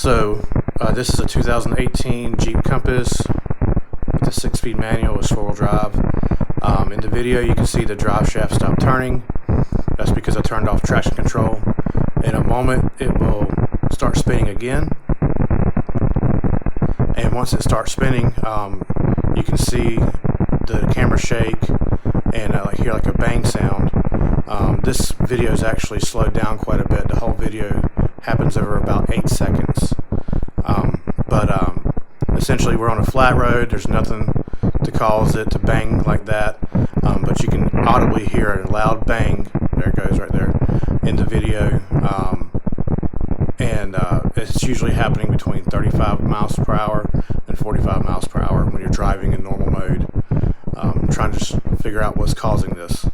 This is a 2018 Jeep Compass with a 6-speed manual with 4-wheel drive. In the video you can see the drive shaft stop turning. That's because I turned off traction control. In a moment it will start spinning again, and once it starts spinning you can see the camera shake and hear like a bang sound. This video is actually slowed down quite a bit. The whole video happens over about 8 seconds. Essentially we're on a flat road. There's nothing to cause it to bang like that, but you can audibly hear a loud bang. There it goes right there in the video, and it's usually happening between 35 miles per hour and 45 miles per hour when you're driving in normal mode. I'm trying to just figure out what's causing this.